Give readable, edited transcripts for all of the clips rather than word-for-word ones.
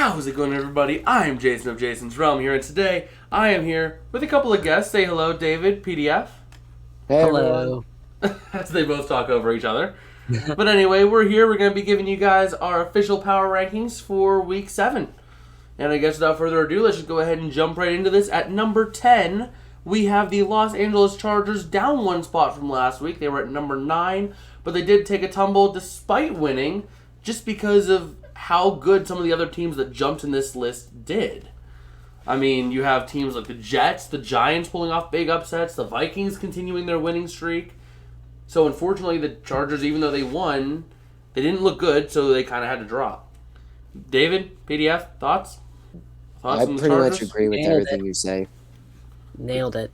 How's it going, everybody? I am Jason of Jason's Realm here, and today I am here with a couple of guests. Say hello, David, PDF. Hey, Hello. As they both talk over each other. But anyway, we're here. We're going to be giving you guys our official power rankings for Week 7. And I guess without further ado, let's just go ahead and jump right into this. At number 10, we have the Los Angeles Chargers down one spot from last week. They were at number 9, but they did take a tumble despite winning just because of how good some of the other teams that jumped in this list did. I mean, you have teams like the Jets, the Giants pulling off big upsets, the Vikings continuing their winning streak. So unfortunately, the Chargers, even though they won, they didn't look good, so they kind of had to drop. David, PDF, thoughts? I On the pretty much Chargers? agree with Nailed everything you say. Nailed it.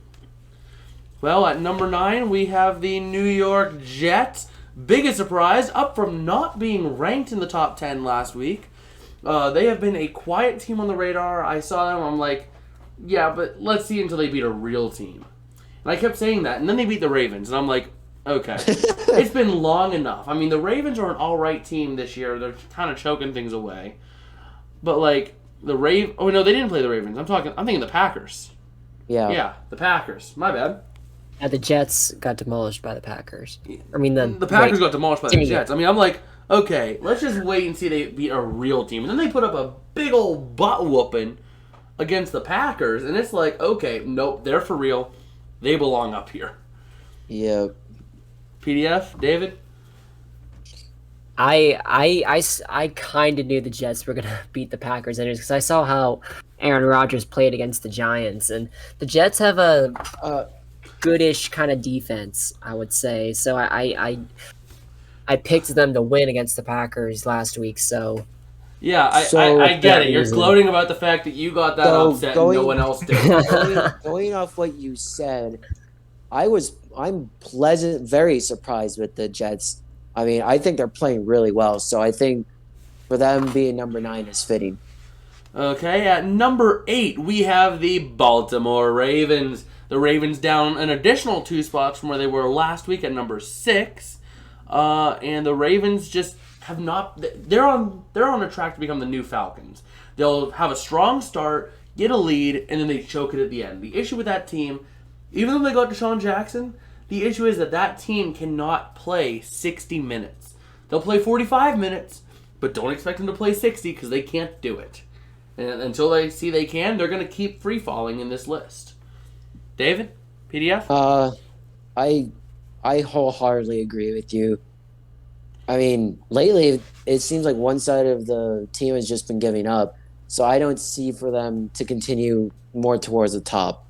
Well, at number 9, we have the New York Jets. Biggest surprise, up from not being ranked in the top 10 last week. They have been a quiet team on the radar. I saw them, I'm like, yeah, but let's see until they beat a real team. And I kept saying that, and then they beat the Ravens, and I'm like, okay. It's been long enough. I mean, the Ravens are an alright team this year. They're kind of choking things away. But, like, oh, no, they didn't play the Ravens. I'm thinking the Packers. Yeah. Yeah, the Packers. My bad. Yeah, the Jets got demolished by the Packers. I mean, the Packers got demolished by the Dang it. Jets. I mean, I'm like, okay, let's just wait and see they beat a real team. And then they put up a big old butt whooping against the Packers, and it's like, okay, nope, they're for real. They belong up here. Yeah. PDF, David? I kind of knew the Jets were gonna beat the Packers anyways because I saw how Aaron Rodgers played against the Giants, and the Jets have a goodish kind of defense, I would say. So I picked them to win against the Packers last week. So Yeah, So, I get it. You're reason. gloating about the fact that you got that So, upset and going- no one else did. Going off what you said, I'm very surprised with the Jets. I mean, I think they're playing really well, so I think for them being number 9 is fitting. Okay, at number 8, we have the Baltimore Ravens. The Ravens down an additional 2 spots from where they were last week at number 6. And the Ravens just have not... They're on a track to become the new Falcons. They'll have a strong start, get a lead, and then they choke it at the end. The issue with that team, even though they got Deshaun Jackson, the issue is that team cannot play 60 minutes. They'll play 45 minutes, but don't expect them to play 60 because they can't do it. And until they see they can, they're going to keep free-falling in this list. David? PDF? I wholeheartedly agree with you. I mean, lately it seems like one side of the team has just been giving up, so I don't see for them to continue more towards the top.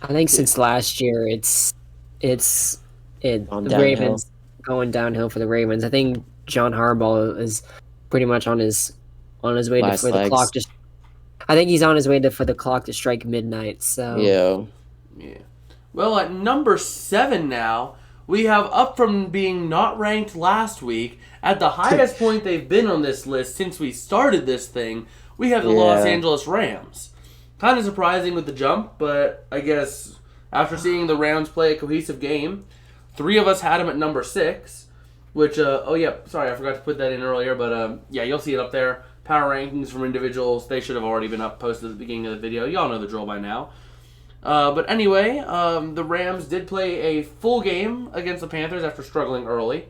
I think since last year, the Downhill. Ravens going downhill for the Ravens. I think John Harbaugh is pretty much on his way Last for the legs. clock to. I think he's on his way for the clock to strike midnight. So Yeah. Well, at number 7 now, we have up from being not ranked last week, at the highest point they've been on this list since we started this thing, we have the Los Yeah. Angeles Rams. Kind of surprising with the jump, but I guess after seeing the Rams play a cohesive game, 3 of us had them at number 6, which, sorry, I forgot to put that in earlier, but yeah, you'll see it up there. Power rankings from individuals, they should have already been up posted at the beginning of the video. Y'all know the drill by now. But anyway, the Rams did play a full game against the Panthers after struggling early.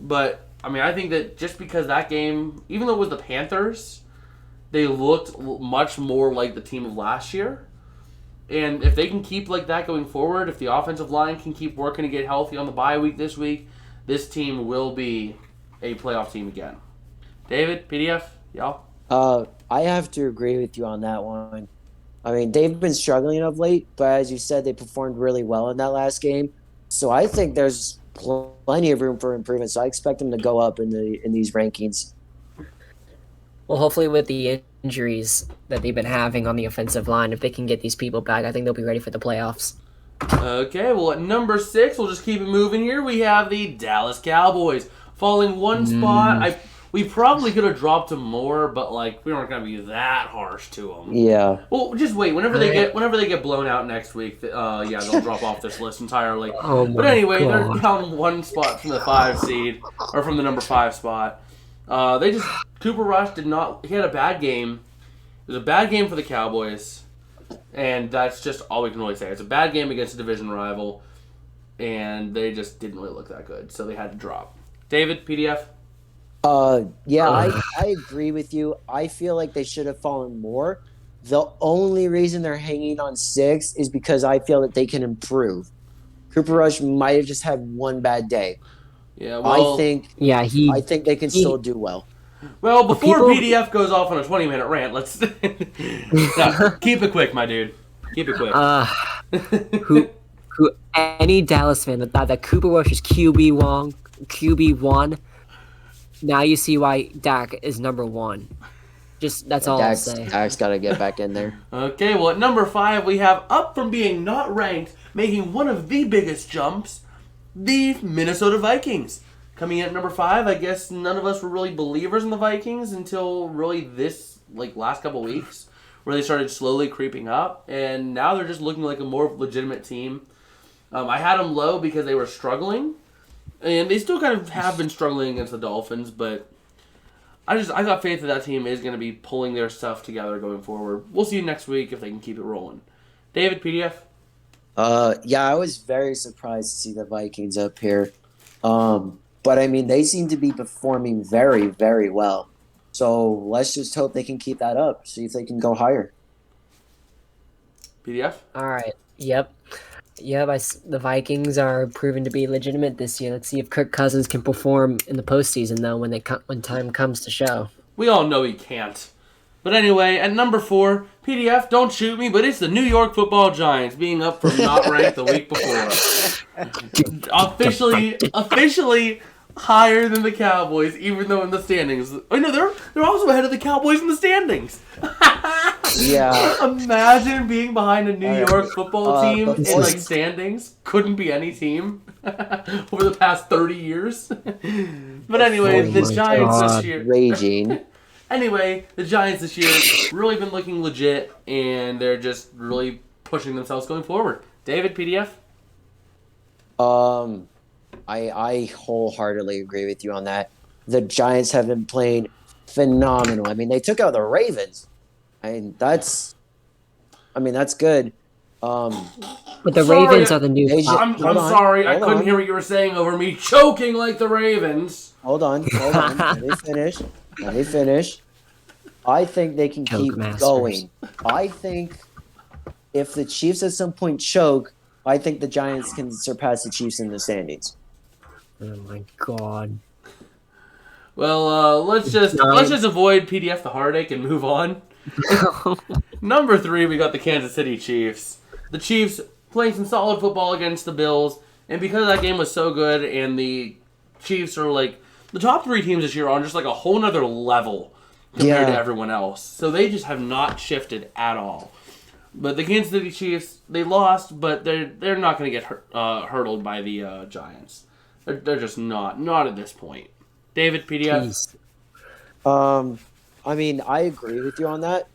But, I mean, I think that just because that game, even though it was the Panthers, they looked much more like the team of last year. And if they can keep like that going forward, if the offensive line can keep working to get healthy on the bye week this week, this team will be a playoff team again. David, PDF, y'all? I have to agree with you on that one. I mean, they've been struggling of late, but as you said, they performed really well in that last game. So I think there's plenty of room for improvement. So I expect them to go up in these rankings. well, hopefully with the injuries that they've been having on the offensive line, if they can get these people back, I think they'll be ready for the playoffs. Okay, well at number 6, we'll just keep it moving here. We have the Dallas Cowboys falling one spot. We probably could have dropped them more, but like we weren't gonna be that harsh to them. Yeah. Well, just wait. Whenever they get blown out next week, yeah, they'll drop off this list entirely. Oh But my anyway, they're God. down one spot from the 5 seed, or from the number 5 spot. Cooper Rush did not. He had a bad game. It was a bad game for the Cowboys, and that's just all we can really say. It's a bad game against a division rival, and they just didn't really look that good, so they had to drop. David, PDF. Yeah, I agree with you. I feel like they should have fallen more. The only reason they're hanging on 6 is because I feel that they can improve. Cooper Rush might have just had one bad day. Yeah, well, I think they can still do well. Well, before PDF goes off on a 20-minute rant, let's no, keep it quick, my dude. Keep it quick. Who any Dallas fan that thought that Cooper Rush is QB1, now you see why Dak is number 1. Just that's all I'll say. Dak's got to get back in there. Okay, well, at number 5, we have, up from being not ranked, making one of the biggest jumps, the Minnesota Vikings. Coming in at number 5, I guess none of us were really believers in the Vikings until really this, last couple weeks, where they started slowly creeping up, and now they're just looking like a more legitimate team. I had them low because they were struggling, and they still kind of have been struggling against the Dolphins, but I got faith that team is going to be pulling their stuff together going forward. We'll see next week if they can keep it rolling. David, PDF? Yeah, I was very surprised to see the Vikings up here. But, I mean, they seem to be performing very, very well. So let's just hope they can keep that up, see if they can go higher. PDF? All right. Yep. The Vikings are proven to be legitimate this year. Let's see if Kirk Cousins can perform in the postseason, though, when time comes to show. We all know he can't. But anyway, at number 4, PDF, don't shoot me, but it's the New York Football Giants being up from not ranked the week before. Officially higher than the Cowboys, even though in the standings. Oh no, they're also ahead of the Cowboys in the standings. Yeah. Imagine being behind a New York football team in standings. Couldn't be any team over the past 30 years. But anyway, the Giants this year. Raging. Anyway, the Giants this year really been looking legit, and they're just really pushing themselves going forward. David, PDF? I wholeheartedly agree with you on that. The Giants have been playing phenomenal. I mean, they took out the Ravens. That's good. But the Ravens are the new. I'm sorry, I couldn't hear what you were saying over me choking like the Ravens. Hold on. Let me finish. I think they can keep going. I think if the Chiefs at some point choke, I think the Giants can surpass the Chiefs in the standings. Oh my God. Well, let's just avoid PDF the heartache and move on. Number 3, we got the Kansas City Chiefs. The Chiefs playing some solid football against the Bills, and because that game was so good, and the Chiefs are the top 3 teams this year are on just a whole nother level compared to everyone else. So they just have not shifted at all. But the Kansas City Chiefs, they lost, but they're not going to get hurdled by the Giants. They're just not at this point. David, PDF? I mean, I agree with you on that.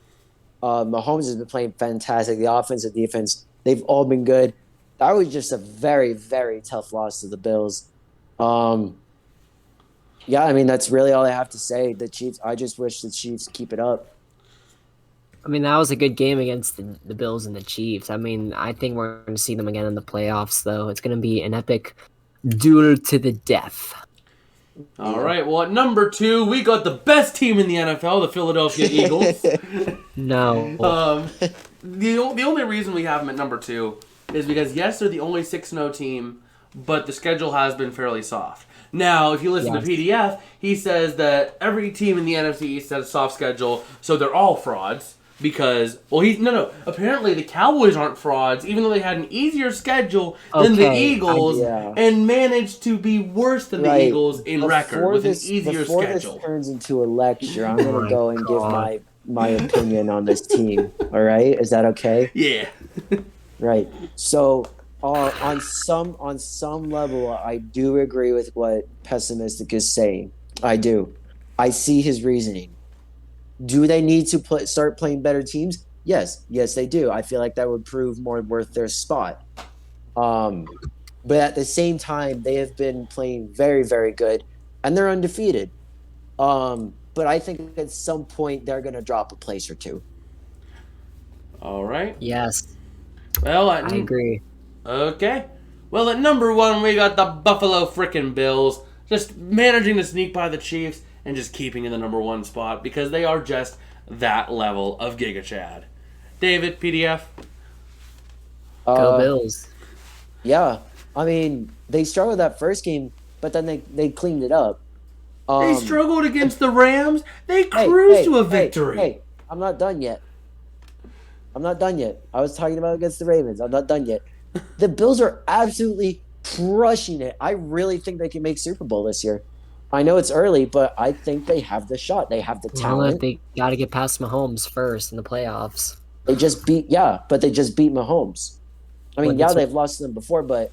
Mahomes has been playing fantastic. The offense and defense, they've all been good. That was just a very, very tough loss to the Bills. Yeah, I mean, that's really all I have to say. The Chiefs, I just wish the Chiefs keep it up. I mean, that was a good game against the Bills and the Chiefs. I mean, I think we're going to see them again in the playoffs, though. It's going to be an epic duel to the death. All right, well, at number 2, we got the best team in the NFL, the Philadelphia Eagles. No. The only reason we have them at number 2 is because, yes, they're the only 6-0 team, but the schedule has been fairly soft. Now, if you listen to PDF, he says that every team in the NFC East has a soft schedule, so they're all frauds. Because, apparently the Cowboys aren't frauds, even though they had an easier schedule than the Eagles, and managed to be worse than the Eagles in record with an easier schedule. Before this turns into a lecture, I'm going to go and give my opinion on this team, all right? Is that okay? Yeah. Right. So, on some level, I do agree with what Pessimistic is saying. I do. I see his reasoning. Do they need to start playing better teams? Yes, they do. I feel like that would prove more worth their spot. But at the same time, they have been playing very, very good, and they're undefeated. But I think at some point they're going to drop a place or two. All right. Yes, Well, I agree. Okay. Well, at number 1, we got the Buffalo frickin' Bills. Just managing to sneak by the Chiefs and just keeping in the number 1 spot because they are just that level of Giga Chad. David, PDF. Go Uh, Bills. yeah. I mean, they struggled that first game, but then they cleaned it up. They struggled against the Rams. They cruised to a victory. Hey, I'm not done yet. I was talking about against the Ravens. I'm not done yet. The Bills are absolutely crushing it. I really think they can make Super Bowl this year. I know it's early, but I think they have the shot. They have the talent. They got to get past Mahomes first in the playoffs. They just beat Mahomes. I mean, they've lost to them before, but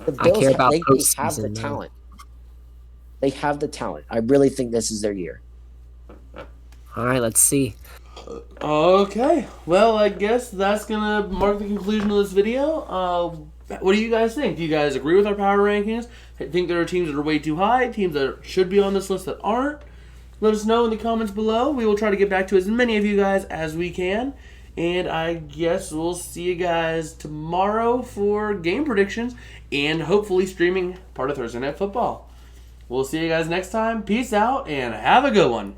the Bills care about they have the postseason, though. talent. They have the talent. I really think this is their year. All right, let's see. Okay. Well, I guess that's going to mark the conclusion of this video. What do you guys think? Do you guys agree with our power rankings? Think there are teams that are way too high, teams that should be on this list that aren't? Let us know in the comments below. We will try to get back to as many of you guys as we can. And I guess we'll see you guys tomorrow for game predictions and hopefully streaming part of Thursday Night Football. We'll see you guys next time. Peace out and have a good one.